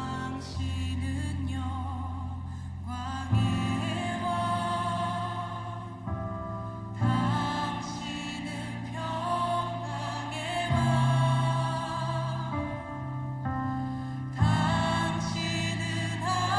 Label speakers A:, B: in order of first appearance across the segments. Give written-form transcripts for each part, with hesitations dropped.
A: 당신은 영광의 왕, 당신은 평강의 왕, 당신은 하늘과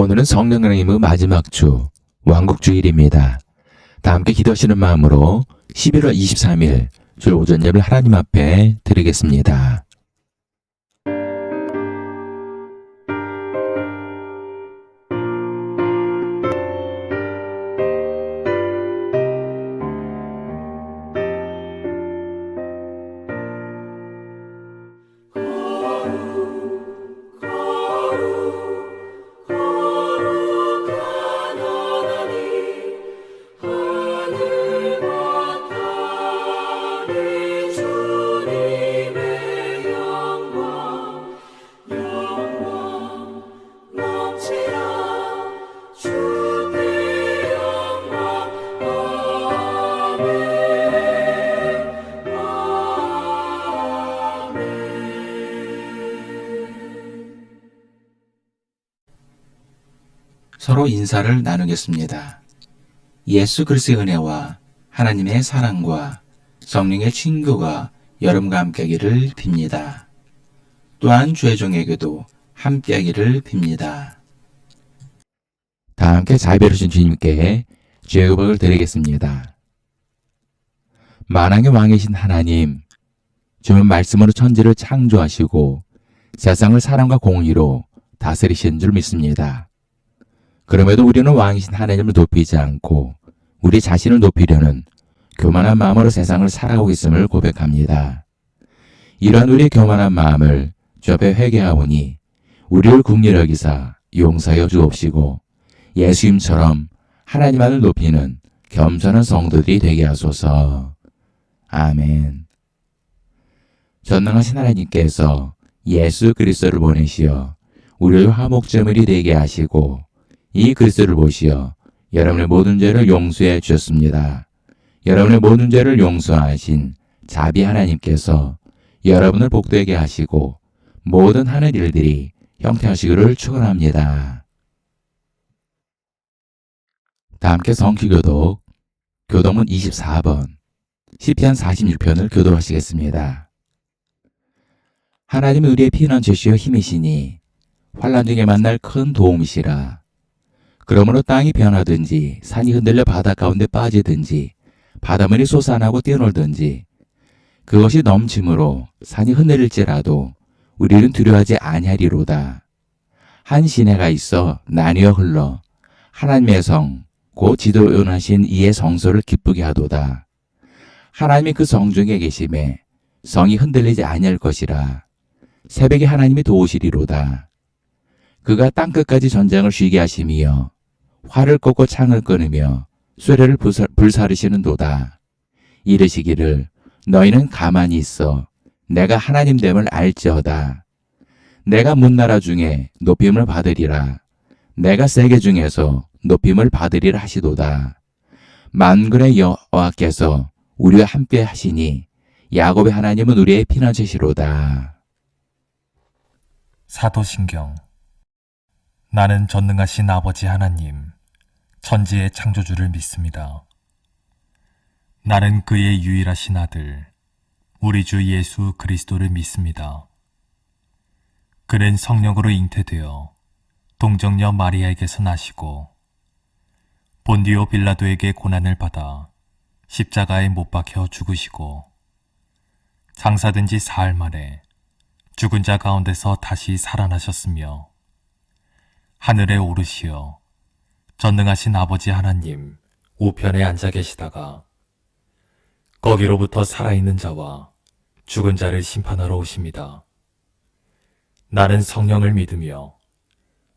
B: 오늘은 성령님의 마지막 주, 왕국주일입니다. 다 함께 기도하시는 마음으로 11월 23일 주일 오전 예배를 하나님 앞에 드리겠습니다. 서로 인사를 나누겠습니다. 예수 그리스도의 은혜와 하나님의 사랑과 성령의 친구가 여러분과 함께하기를 빕니다. 또한 주의 종에게도 함께하기를 빕니다. 다 함께 자비로우신 주님께 주의 의복을 드리겠습니다. 만왕의 왕이신 하나님, 주는 말씀으로 천지를 창조하시고 세상을 사랑과 공의로 다스리신 줄 믿습니다. 그럼에도 우리는 왕이신 하나님을 높이지 않고 우리 자신을 높이려는 교만한 마음으로 세상을 살아가고 있음을 고백합니다. 이러한 우리의 교만한 마음을 주 앞에 회개하오니 우리를 긍휼히 여기사 용서하여 주옵시고 예수님처럼 하나님만을 높이는 겸손한 성도들이 되게 하소서. 아멘. 전능하신 하나님께서 예수 그리스도를 보내시어 우리를 화목제물이 되게 하시고 이 그리스도를 보시어 여러분의 모든 죄를 용서해 주셨습니다. 여러분의 모든 죄를 용서하신 자비 하나님께서 여러분을 복되게 하시고 모든 하늘 일들이 형통하시기를 축원합니다. 다 함께 성취교독 교독문 24번 시편 46편을 교독하시겠습니다. 하나님은 우리의 피난처시여 힘이시니 환난 중에 만날 큰 도움이시라. 그러므로 땅이 변하든지 산이 흔들려 바다 가운데 빠지든지 바닷물이 솟아나고 뛰어놀든지 그것이 넘침으로 산이 흔들릴지라도 우리는 두려워하지 아니하리로다. 한 시내가 있어 나뉘어 흘러 하나님의 성 곧 지도원하신 이의 성소를 기쁘게 하도다. 하나님이 그 성 중에 계심에 성이 흔들리지 아니할 것이라. 새벽에 하나님이 도우시리로다. 그가 땅끝까지 전장을 쉬게 하심이여 활을 꺾고 창을 끊으며 쇠례를 불사르시는도다. 이르시기를 너희는 가만히 있어 내가 하나님 됨을 알지어다. 내가 문나라 중에 높임을 받으리라. 내가 세계 중에서 높임을 받으리라 하시도다. 만군의 여호와께서 우리와 함께 하시니 야곱의 하나님은 우리의 피난처시로다.
C: 사도신경. 나는 전능하신 아버지 하나님, 천지의 창조주를 믿습니다. 나는 그의 유일하신 아들, 우리 주 예수 그리스도를 믿습니다. 그는 성령으로 잉태되어 동정녀 마리아에게서 나시고 본디오 빌라도에게 고난을 받아 십자가에 못 박혀 죽으시고 장사된 지 사흘 만에 죽은 자 가운데서 다시 살아나셨으며 하늘에 오르시어 전능하신 아버지 하나님 우편에 앉아 계시다가 거기로부터 살아있는 자와 죽은 자를 심판하러 오십니다. 나는 성령을 믿으며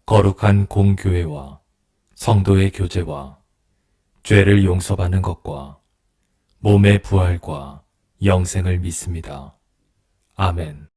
C: 거룩한 공교회와 성도의 교제와 죄를 용서받는 것과 몸의 부활과 영생을 믿습니다. 아멘.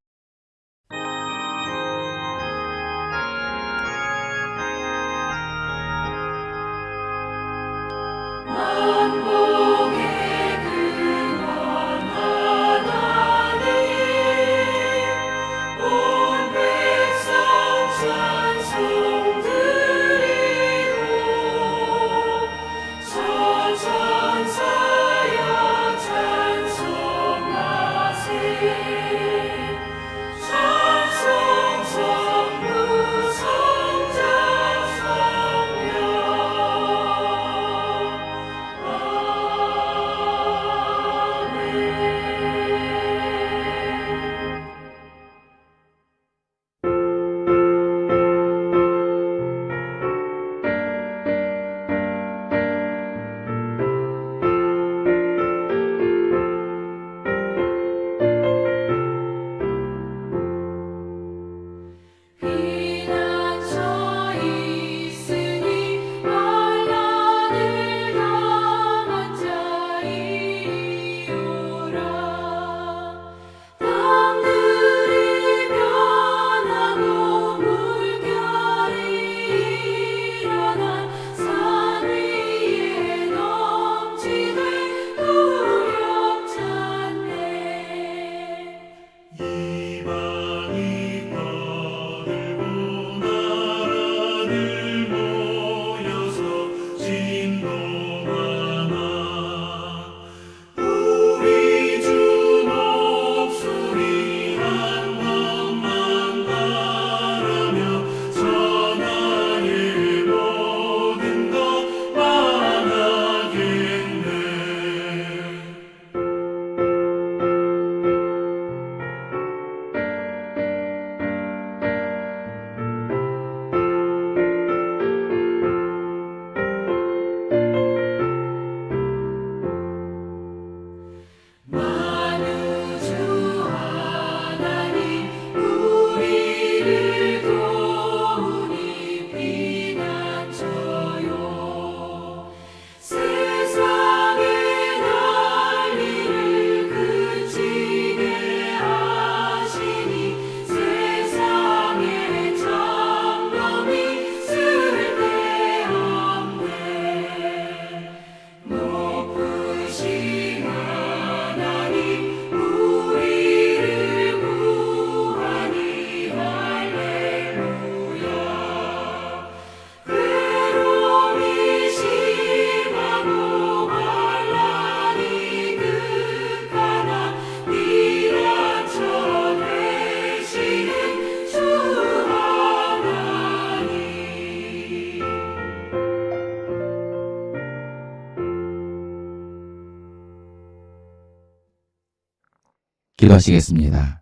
B: 기도하시겠습니다.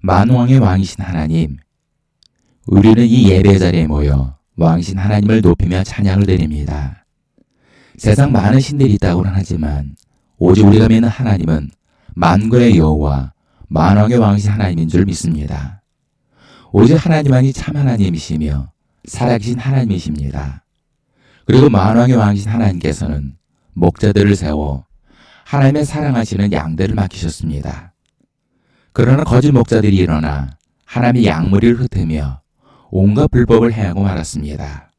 B: 만왕의 왕이신 하나님, 우리는 이 예배 자리에 모여 왕이신 하나님을 높이며 찬양을 드립니다. 세상 많은 신들이 있다고는 하지만 오직 우리가 믿는 하나님은 만군의 여호와 만왕의 왕이신 하나님인 줄 믿습니다. 오직 하나님만이 참 하나님이시며 살아계신 하나님이십니다. 그리고 만왕의 왕이신 하나님께서는 목자들을 세워 하나님의 사랑하시는 양들을 맡기셨습니다. 그러나 거짓 목자들이 일어나 하나님의 양무리를 흩으며 온갖 불법을 행하고 말았습니다.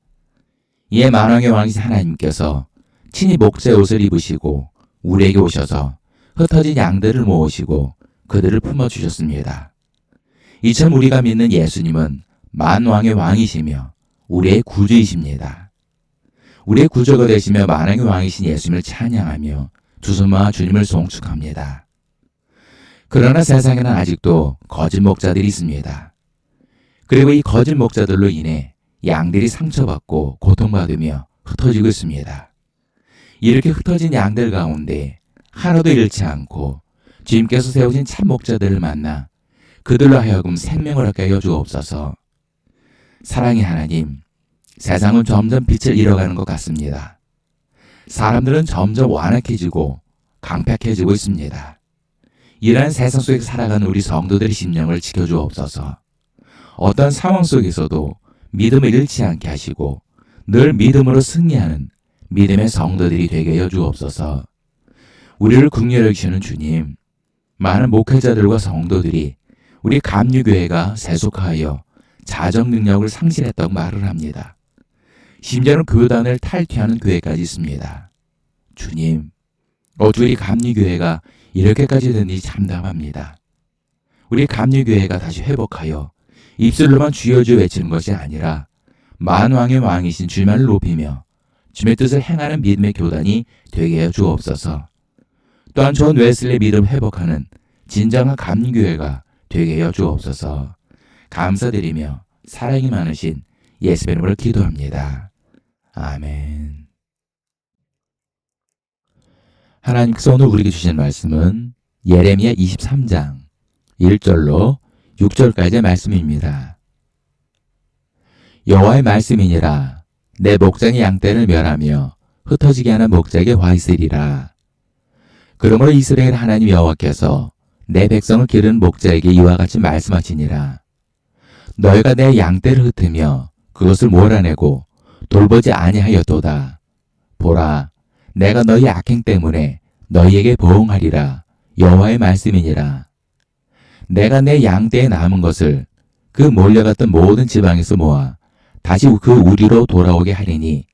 B: 이에 만왕의 왕이신 하나님께서 친히 목자의 옷을 입으시고 우리에게 오셔서 흩어진 양들을 모으시고 그들을 품어주셨습니다. 이처럼 우리가 믿는 예수님은 만왕의 왕이시며 우리의 구주이십니다. 우리의 구주가 되시며 만왕의 왕이신 예수님을 찬양하며 두 손 모아 주님을 송축합니다. 그러나 세상에는 아직도 거짓 목자들이 있습니다. 그리고 이 거짓 목자들로 인해 양들이 상처받고 고통받으며 흩어지고 있습니다. 이렇게 흩어진 양들 가운데 하나도 잃지 않고 주님께서 세우신 참 목자들을 만나 그들로 하여금 생명을 얻게 하여 주옵소서. 사랑의 하나님, 세상은 점점 빛을 잃어가는 것 같습니다. 사람들은 점점 완악해지고 강팍해지고 있습니다. 이러한 세상 속에 살아가는 우리 성도들의 심령을 지켜주옵소서. 어떤 상황 속에서도 믿음을 잃지 않게 하시고 늘 믿음으로 승리하는 믿음의 성도들이 되게 하여 주옵소서. 우리를 긍휼히 여기시는 주님, 많은 목회자들과 성도들이 우리 감리교회가 세속하여 자정 능력을 상실했다고 말을 합니다. 심지어는 교단을 탈퇴하는 교회까지 있습니다. 주님, 어찌 우리 감리교회가 이렇게까지 됐는지 참담합니다. 우리 감리교회가 다시 회복하여 입술로만 주여 주여 외치는 것이 아니라 만왕의 왕이신 주님을 높이며 주님의 뜻을 행하는 믿음의 교단이 되게 해 주옵소서. 또한 존 웨슬리 믿음 회복하는 진정한 감리교회가 되게 해 주옵소서. 감사드리며 사랑이 많으신 예수의 이름으로 기도합니다. 아멘. 하나님께서 오늘 우리에게 주신 말씀은 예레미야 23장 1절로 6절까지의 말씀입니다. 여호와의 말씀이니라. 내 목장의 양떼를 멸하며 흩어지게 하는 목장에게 화 있으리라. 그러므로 이스라엘 하나님 여호와께서 내 백성을 기르는 목자에게 이와 같이 말씀하시니라. 너희가 내 양떼를 흩으며 그것을 몰아내고 돌보지 아니하였도다. 보라, 내가 너희 악행 때문에 너희에게 보응하리라. 여호와의 말씀이니라. 내가 내 양떼에 남은 것을 그 몰려갔던 모든 지방에서 모아 다시 그 우리로 돌아오게 하리니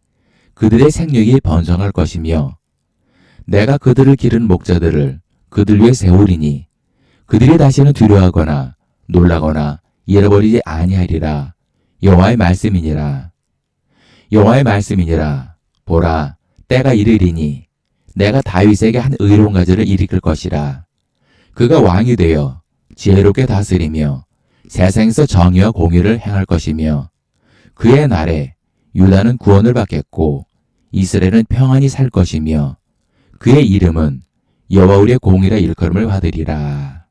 B: 그들의 생육이 번성할 것이며 내가 그들을 기르는 목자들을 그들 위에 세우리니 그들이 다시는 두려워하거나 놀라거나 잃어버리지 아니하리라. 여호와의 말씀이니라. 여호와의 말씀이니라. 보라, 때가 이르리니 내가 다윗에게 한 의로운 가지를 일으킬 것이라. 그가 왕이 되어 지혜롭게 다스리며 세상에서 정의와 공의를 행할 것이며 그의 날에 유다는 구원을 받겠고 이스라엘은 평안히 살 것이며 그의 이름은 여호와 우리의 공의라 일컬음을 받으리라.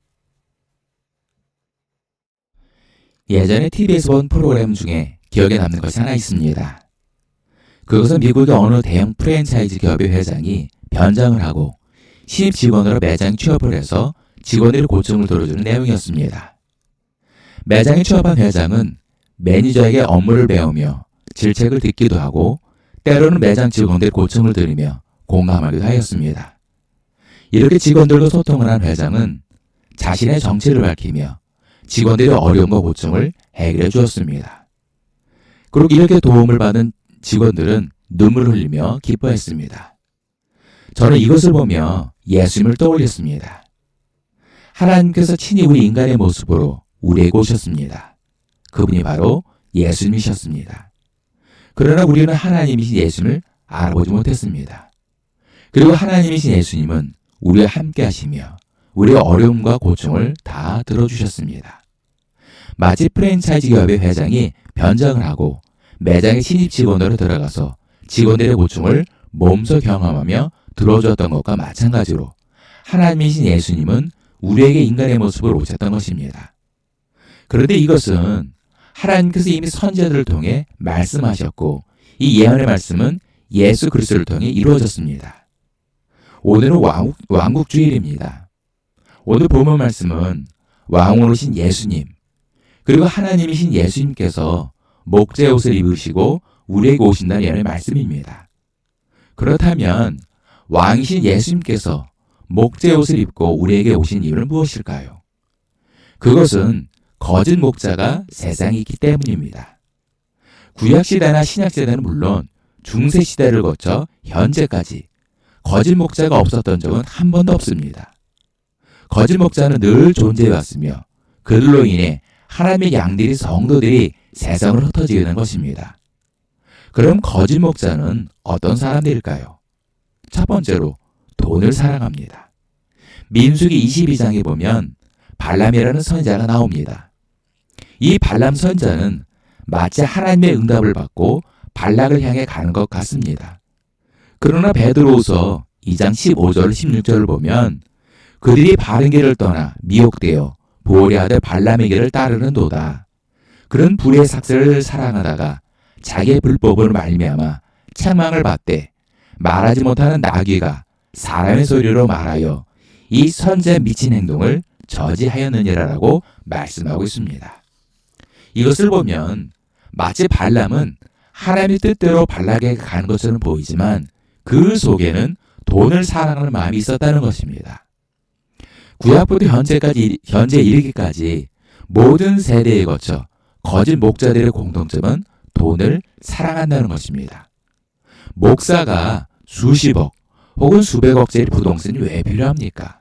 B: 예전에 TV에서 본 프로그램 중에 기억에 남는 것이 하나 있습니다. 그것은 미국의 어느 대형 프랜차이즈 기업의 회장이 변장을 하고 신입 직원으로 매장 취업을 해서 직원들의 고충을 들어주는 내용이었습니다. 매장에 취업한 회장은 매니저에게 업무를 배우며 질책을 듣기도 하고 때로는 매장 직원들의 고충을 들으며 공감하기도 하였습니다. 이렇게 직원들과 소통을 한 회장은 자신의 정체를 밝히며 직원들의 어려움과 고충을 해결해 주었습니다. 그리고 이렇게 도움을 받은 직원들은 눈물을 흘리며 기뻐했습니다. 저는 이것을 보며 예수님을 떠올렸습니다. 하나님께서 친히 우리 인간의 모습으로 우리에게 오셨습니다. 그분이 바로 예수님이셨습니다. 그러나 우리는 하나님이신 예수님을 알아보지 못했습니다. 그리고 하나님이신 예수님은 우리와 함께 하시며 우리의 어려움과 고충을 다 들어주셨습니다. 마치 프랜차이즈 기업의 회장이 변장을 하고 매장에 신입 직원으로 들어가서 직원들의 고충을 몸소 경험하며 들어주었던 것과 마찬가지로 하나님이신 예수님은 우리에게 인간의 모습을 오셨던 것입니다. 그런데 이것은 하나님께서 이미 선지자들을 통해 말씀하셨고 이 예언의 말씀은 예수 그리스도를 통해 이루어졌습니다. 오늘은 왕국주일입니다. 오늘 본문 말씀은 왕으로 오신 예수님 그리고 하나님이신 예수님께서 목자의 옷을 입으시고 우리에게 오신다는 예언의 말씀입니다. 그렇다면 왕이신 예수님께서 목자의 옷을 입고 우리에게 오신 이유는 무엇일까요? 그것은 거짓 목자가 세상에 있기 때문입니다. 구약시대나 신약시대는 물론 중세시대를 거쳐 현재까지 거짓 목자가 없었던 적은 한 번도 없습니다. 거짓 목자는 늘 존재해왔으며 그들로 인해 하나님의 양들이 성도들이 세상을 흩어지게 된 것입니다. 그럼 거짓 목자는 어떤 사람들일까요? 첫 번째로 돈을 사랑합니다. 민수기 22장에 보면 발람이라는 선지자가 나옵니다. 이 발람 선지자는 마치 하나님의 응답을 받고 발락을 향해 가는 것 같습니다. 그러나 베드로후서 2장 15절 16절을 보면 그들이 바른 길을 떠나 미혹되어 보으려 하되 발람의 길을 따르는도다. 그런 불의 삭슬을 사랑하다가 자기의 불법으로 말미암아 책망을 받되 말하지 못하는 나귀가 사람의 소리로 말하여 이 선지자의 미친 행동을 저지하였느니라라고 말씀하고 있습니다. 이것을 보면 마치 발람은 하나님의 뜻대로 발락에게 가는 것처럼 보이지만 그 속에는 돈을 사랑하는 마음이 있었다는 것입니다. 구약부터 현재 이르기까지 모든 세대에 거쳐 거짓 목자들의 공통점은 돈을 사랑한다는 것입니다. 목사가 수십억 혹은 수백억짜리 부동산이 왜 필요합니까?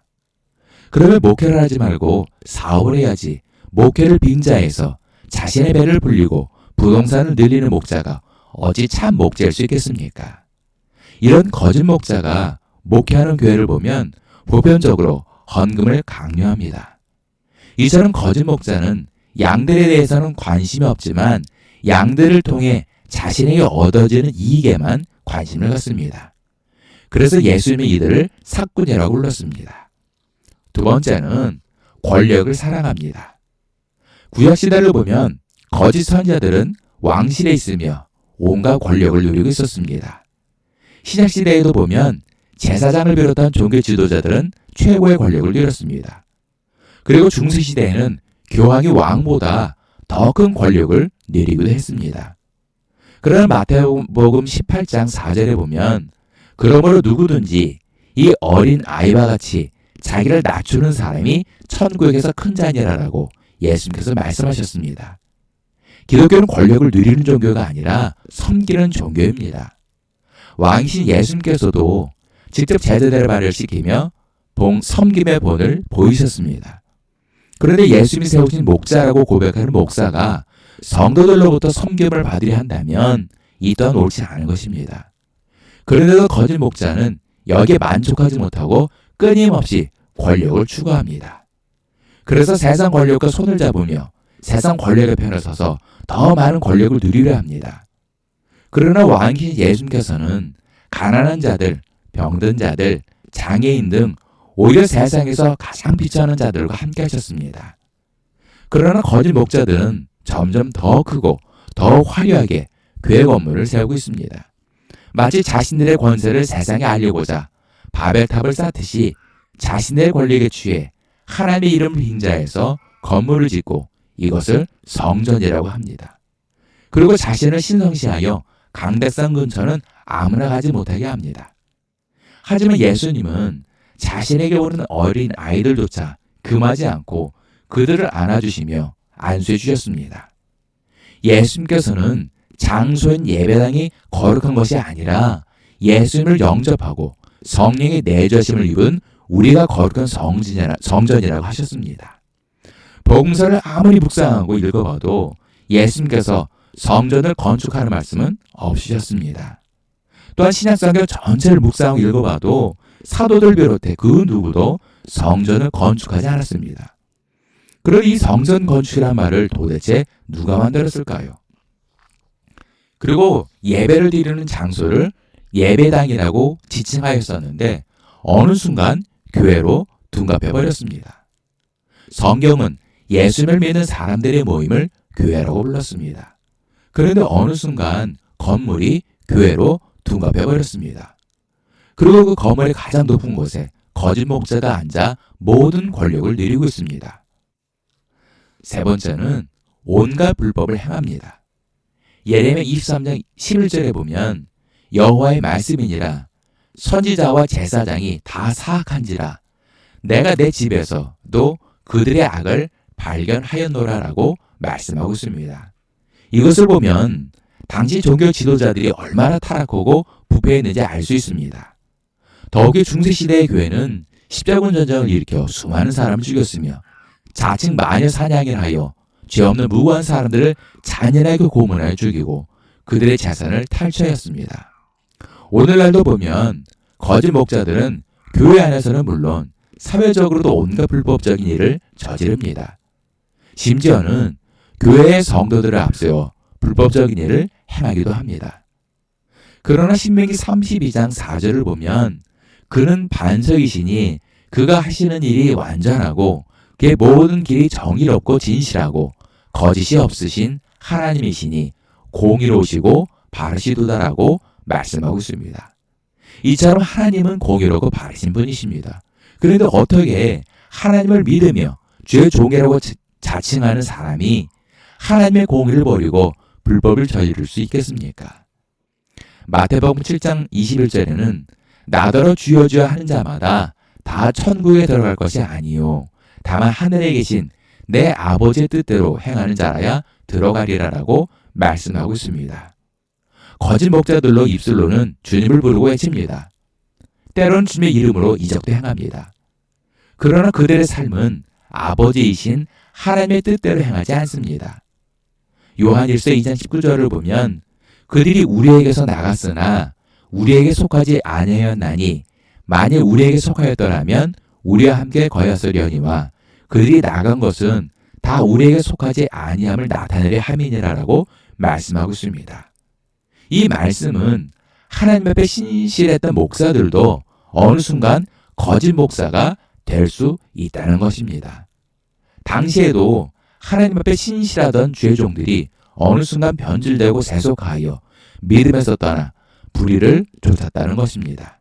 B: 그러면 목회를 하지 말고 사업을 해야지 목회를 빙자해서 자신의 배를 불리고 부동산을 늘리는 목자가 어찌 참 목자일 수 있겠습니까? 이런 거짓 목자가 목회하는 교회를 보면 보편적으로 헌금을 강요합니다. 이처럼 거짓 목자는 양들에 대해서는 관심이 없지만 양들을 통해 자신에게 얻어지는 이익에만 관심을 갖습니다. 그래서 예수님이 이들을 삭군이라고 불렀습니다. 두 번째는 권력을 사랑합니다. 구약시대를 보면 거짓 선지자들은 왕실에 있으며 온갖 권력을 누리고 있었습니다. 신약시대에도 보면 제사장을 비롯한 종교 지도자들은 최고의 권력을 누렸습니다. 그리고 중세시대에는 교황이 왕보다 더 큰 권력을 누리기도 했습니다. 그러나 마태복음 18장 4절에 보면 그러므로 누구든지 이 어린 아이와 같이 자기를 낮추는 사람이 천국에서 큰 자니라라고 예수님께서 말씀하셨습니다. 기독교는 권력을 누리는 종교가 아니라 섬기는 종교입니다. 왕이신 예수님께서도 직접 제자들을 발열시키며 섬김의 본을 보이셨습니다. 그런데 예수님이 세우신 목자라고 고백하는 목사가 성도들로부터 섬김을 받으려 한다면 이 또한 옳지 않은 것입니다. 그런데도 거짓 목자는 여기에 만족하지 못하고 끊임없이 권력을 추구합니다. 그래서 세상 권력과 손을 잡으며 세상 권력의 편에 서서 더 많은 권력을 누리려 합니다. 그러나 왕이신 예수님께서는 가난한 자들, 병든 자들, 장애인 등 오히려 세상에서 가장 비천한 자들과 함께 하셨습니다. 그러나 거짓 목자들은 점점 더 크고 더 화려하게 교회 건물을 세우고 있습니다. 마치 자신들의 권세를 세상에 알리고자 바벨탑을 쌓듯이 자신의 권력에 취해 하나님의 이름을 빙자해서 건물을 짓고 이것을 성전이라고 합니다. 그리고 자신을 신성시하여 강대상 근처는 아무나 가지 못하게 합니다. 하지만 예수님은 자신에게 오는 어린 아이들조차 금하지 않고 그들을 안아주시며 안수해 주셨습니다. 예수님께서는 장소인 예배당이 거룩한 것이 아니라 예수님을 영접하고 성령의 내주심을 입은 우리가 거룩한 성전이라고 하셨습니다. 복음서를 아무리 묵상하고 읽어봐도 예수님께서 성전을 건축하는 말씀은 없으셨습니다. 또한 신약성경 전체를 묵상하고 읽어봐도 사도들 비롯해 그 누구도 성전을 건축하지 않았습니다. 그럼 이 성전 건축이란 말을 도대체 누가 만들었을까요? 그리고 예배를 드리는 장소를 예배당이라고 지칭하였었는데 어느 순간 교회로 둔갑해 버렸습니다. 성경은 예수님을 믿는 사람들의 모임을 교회라고 불렀습니다. 그런데 어느 순간 건물이 교회로 둔갑해버렸습니다. 그리고 그 건물의 가장 높은 곳에 거짓 목사가 앉아 모든 권력을 누리고 있습니다. 세 번째는 온갖 불법을 행합니다. 예레미야 23장 11절에 보면 여호와의 말씀이니라 선지자와 제사장이 다 사악한지라 내가 내 집에서 또 그들의 악을 발견하였노라라고 말씀하고 있습니다. 이것을 보면 당시 종교 지도자들이 얼마나 타락하고 부패했는지 알 수 있습니다. 더욱이 중세시대의 교회는 십자군 전쟁을 일으켜 수많은 사람을 죽였으며 자칭 마녀 사냥을 하여 죄 없는 무고한 사람들을 잔인하게 고문하여 죽이고 그들의 재산을 탈취하였습니다. 오늘날도 보면 거짓 목자들은 교회 안에서는 물론 사회적으로도 온갖 불법적인 일을 저지릅니다. 심지어는 교회의 성도들을 앞세워 불법적인 일을 행하기도 합니다. 그러나 신명기 32장 4절을 보면 그는 반석이시니 그가 하시는 일이 완전하고 그의 모든 길이 정의롭고 진실하고 거짓이 없으신 하나님이시니 공의로우시고 바르시도다라고 말씀하고 있습니다. 이처럼 하나님은 공의롭고 바르신 분이십니다. 그런데 어떻게 하나님을 믿으며 주의 종이라고 자칭하는 사람이 하나님의 공의를 버리고 불법을 저지를 수 있겠습니까? 마태복음 7장 21절에는 나더러 주여 주여 하는 자마다 다 천국에 들어갈 것이 아니요 다만 하늘에 계신 내 아버지의 뜻대로 행하는 자라야 들어가리라라고 말씀하고 있습니다. 거짓 목자들로 입술로는 주님을 부르고 외칩니다. 때로는 주님의 이름으로 이적도 행합니다. 그러나 그들의 삶은 아버지이신 하나님의 뜻대로 행하지 않습니다. 요한 1서 2장 19절을 보면 그들이 우리에게서 나갔으나 우리에게 속하지 아니하였나니 만일 우리에게 속하였더라면 우리와 함께 거하였으려니와 그들이 나간 것은 다 우리에게 속하지 아니함을 나타내려 함이니라라고 말씀하고 있습니다. 이 말씀은 하나님 앞에 신실했던 목사들도 어느 순간 거짓 목사가 될 수 있다는 것입니다. 당시에도 하나님 앞에 신실하던 주의 종들이 어느 순간 변질되고 세속하여 믿음에서 떠나 불의를 쫓았다는 것입니다.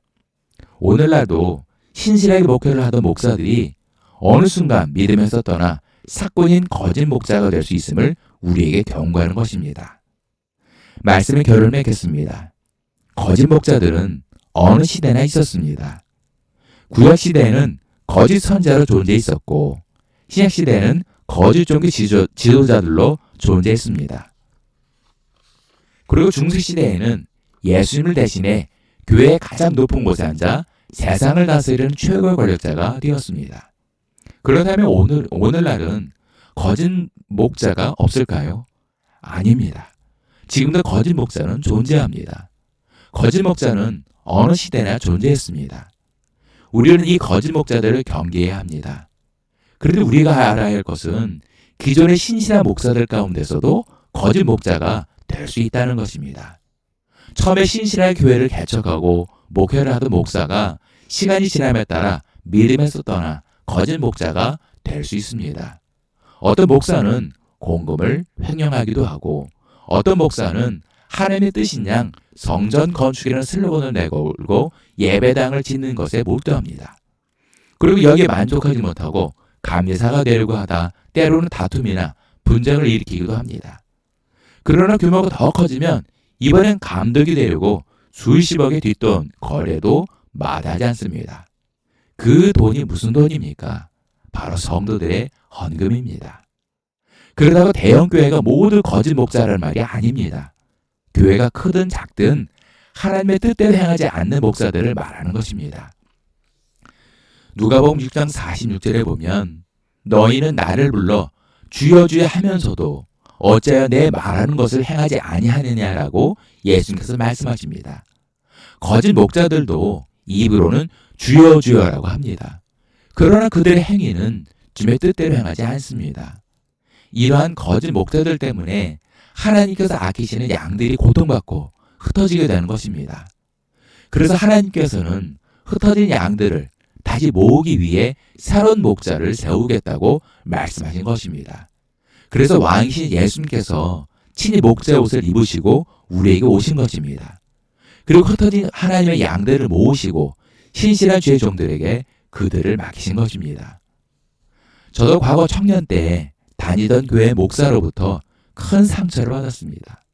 B: 오늘날도 신실하게 목회를 하던 목사들이 어느 순간 믿음에서 떠나 사꾼인 거짓 목사가 될 수 있음을 우리에게 경고하는 것입니다. 말씀의 결론을 맺겠습니다. 거짓 목자들은 어느 시대나 있었습니다. 구약 시대에는 거짓 선자로 존재해 있었고 신약 시대에는 거짓 종교 지도자들로 존재했습니다. 그리고 중세 시대에는 예수님을 대신해 교회의 가장 높은 곳에 앉아 세상을 다스리는 최고의 권력자가 되었습니다. 그렇다면 오늘날은 거짓 목자가 없을까요? 아닙니다. 지금도 거짓 목자는 존재합니다. 거짓 목자는 어느 시대나 존재했습니다. 우리는 이 거짓 목자들을 경계해야 합니다. 그런데 우리가 알아야 할 것은 기존의 신실한 목사들 가운데서도 거짓 목자가 될 수 있다는 것입니다. 처음에 신실하게 교회를 개척하고 목회를 하던 목사가 시간이 지남에 따라 믿음에서 떠나 거짓 목자가 될 수 있습니다. 어떤 목사는 공금을 횡령하기도 하고 어떤 목사는 하나님의 뜻인 양 성전 건축이라는 슬로건을 내걸고 예배당을 짓는 것에 몰두합니다. 그리고 여기에 만족하지 못하고 감리사가 되려고 하다 때로는 다툼이나 분쟁을 일으키기도 합니다. 그러나 규모가 더 커지면 이번엔 감독이 되려고 수십억의 뒷돈 거래도 마다하지 않습니다. 그 돈이 무슨 돈입니까? 바로 성도들의 헌금입니다. 그러다가 대형교회가 모두 거짓 목자라는 말이 아닙니다. 교회가 크든 작든 하나님의 뜻대로 행하지 않는 목사들을 말하는 것입니다. 누가복음 6장 46절에 보면 너희는 나를 불러 주여 주여 하면서도 어찌하여 내 말하는 것을 행하지 아니하느냐라고 예수님께서 말씀하십니다. 거짓 목자들도 입으로는 주여 주여라고 합니다. 그러나 그들의 행위는 주님의 뜻대로 행하지 않습니다. 이러한 거짓 목자들 때문에 하나님께서 아끼시는 양들이 고통받고 흩어지게 되는 것입니다. 그래서 하나님께서는 흩어진 양들을 다시 모으기 위해 새로운 목자를 세우겠다고 말씀하신 것입니다. 그래서 왕이신 예수님께서 친히 목자의 옷을 입으시고 우리에게 오신 것입니다. 그리고 흩어진 하나님의 양들을 모으시고 신실한 주의 종들에게 그들을 맡기신 것입니다. 저도 과거 청년 때 다니던 교회 목사로부터 큰 상처를 받았습니다.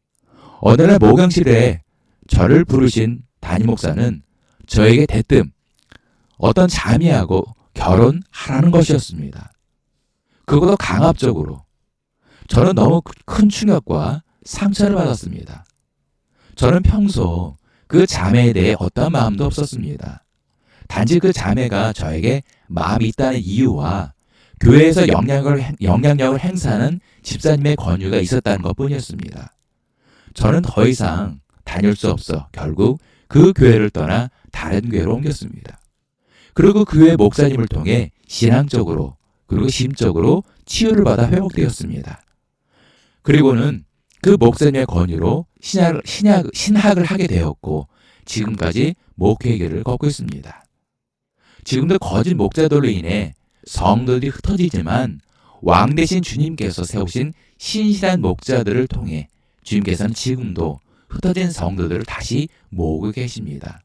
B: 어느 날 목욕실에 저를 부르신 담임 목사는 저에게 대뜸 어떤 자매하고 결혼하라는 것이었습니다. 그것도 강압적으로. 저는 너무 큰 충격과 상처를 받았습니다. 저는 평소 그 자매에 대해 어떠한 마음도 없었습니다. 단지 그 자매가 저에게 마음이 있다는 이유와 교회에서 영향력을 행사하는 집사님의 권유가 있었다는 것뿐이었습니다. 저는 더 이상 다닐 수 없어 결국 그 교회를 떠나 다른 교회로 옮겼습니다. 그리고 그 교회 목사님을 통해 신앙적으로 그리고 심적으로 치유를 받아 회복되었습니다. 그리고는 그 목사님의 권유로 신학을 하게 되었고 지금까지 목회의 길을 걷고 있습니다. 지금도 거짓 목자들로 인해 성도들이 흩어지지만 왕 대신 주님께서 세우신 신실한 목자들을 통해 주님께서는 지금도 흩어진 성도들을 다시 모으고 계십니다.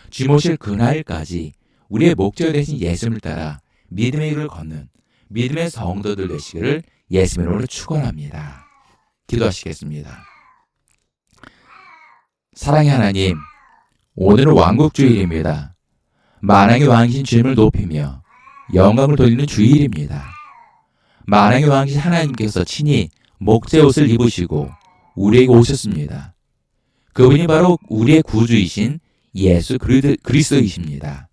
B: 주님 오실 그날까지 우리의 목자 되신 예수님을 따라 믿음의 길을 걷는 믿음의 성도들 되시기를 예수님의 이름으로 축원합니다. 기도하시겠습니다. 사랑의 하나님, 오늘은 왕국주일입니다. 만왕의 왕이신 주님을 높이며 영광을 돌리는 주일입니다. 만왕의 왕이신 하나님께서 친히 목자의 옷을 입으시고 우리에게 오셨습니다. 그분이 바로 우리의 구주이신 예수 그리스도이십니다.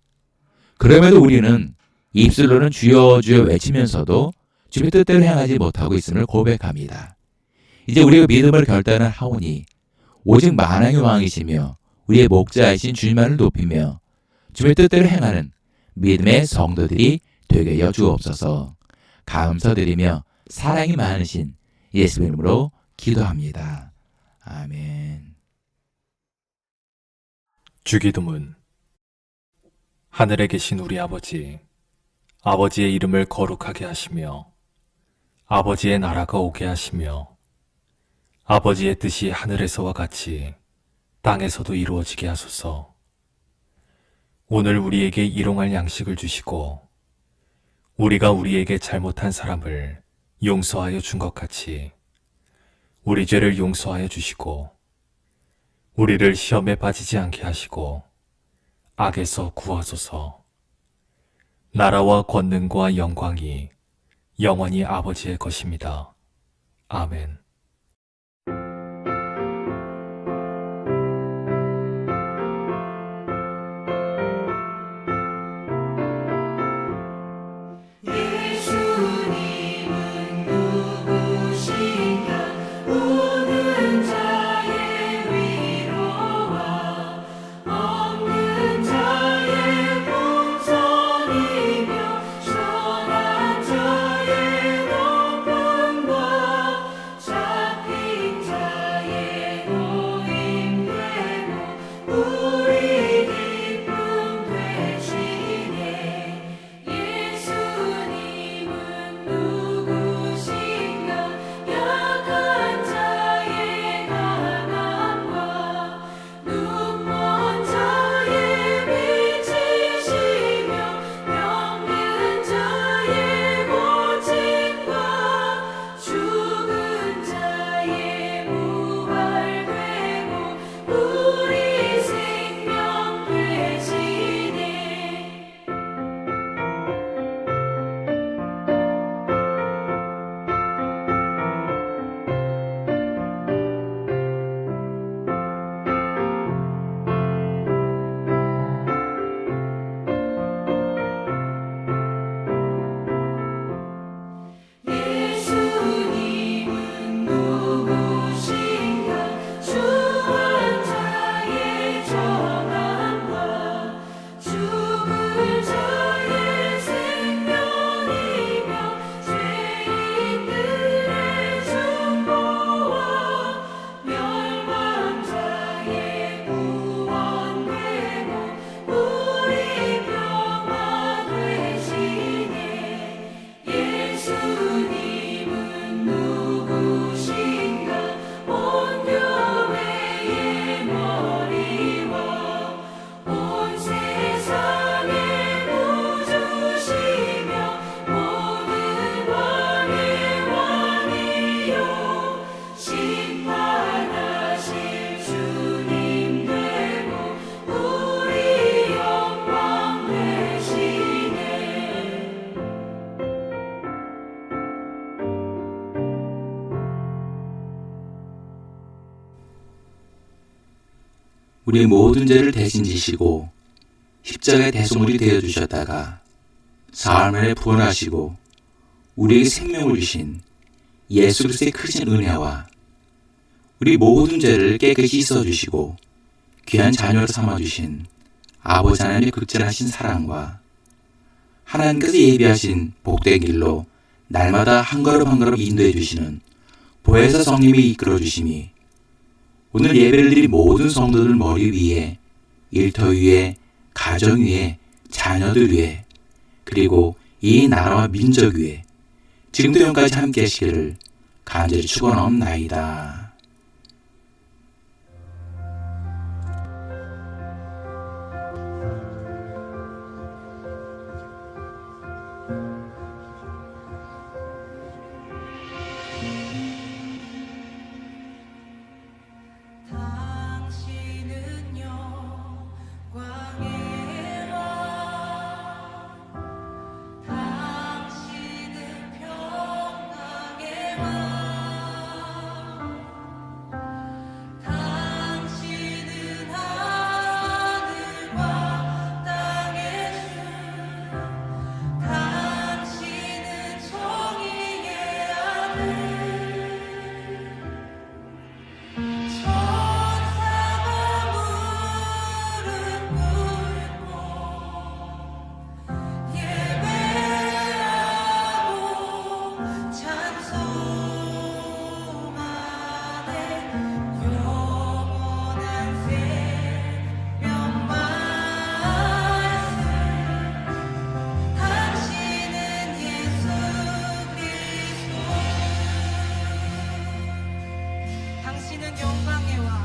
B: 그럼에도 우리는 입술로는 주여 주여 외치면서도 주의 뜻대로 행하지 못하고 있음을 고백합니다. 이제 우리가 믿음을 결단하오니 오직 만왕의 왕이시며 우리의 목자이신 주님만을 높이며 주의 뜻대로 행하는 믿음의 성도들이 되게 하여 주옵소서. 감사드리며 사랑이 많으신 예수의 이름으로 기도합니다. 아멘.
C: 주기도문. 하늘에 계신 우리 아버지, 아버지의 이름을 거룩하게 하시며 아버지의 나라가 오게 하시며 아버지의 뜻이 하늘에서와 같이 땅에서도 이루어지게 하소서. 오늘 우리에게 일용할 양식을 주시고 우리가 우리에게 잘못한 사람을 용서하여 준 것 같이 우리 죄를 용서하여 주시고 우리를 시험에 빠지지 않게 하시고 악에서 구하소서. 나라와 권능과 영광이 영원히 아버지의 것입니다. 아멘.
A: 예수님은 누구신가 우는 자의 위로와 없는 자의 본성이며 선한 자의 높음과
B: 우리 모든 죄를 대신 지시고 십자가의 대속물이 되어주셨다가 사흘 만에 부활하시고 우리에게 생명을 주신 예수 그리스도의 크신 은혜와 우리 모든 죄를 깨끗이 씻어주시고 귀한 자녀로 삼아주신 아버지 하나님의 극진하신 사랑과 하나님께서 예비하신 복된 길로 날마다 한 걸음 한 걸음 인도해 주시는 보혜사 성님이 이끌어 주심이 오늘 예배를 드린 모든 성도들 머리 위에, 일터 위에, 가정 위에, 자녀들 위에, 그리고 이 나라와 민족 위에 지금도 영까지 함께 하시기를 간절히 축원하옵나이다.
A: 당신은 영광의 왕, 당신은 평강의 왕, 당신은 하늘과 땅의 주, 당신은 정의의 아들. 천사가 무릎 꿇고 예배하고 찬송하네. 영원한 생명 말씀, 당신은 예수 그리스도 주. 당신은 영광의 왕,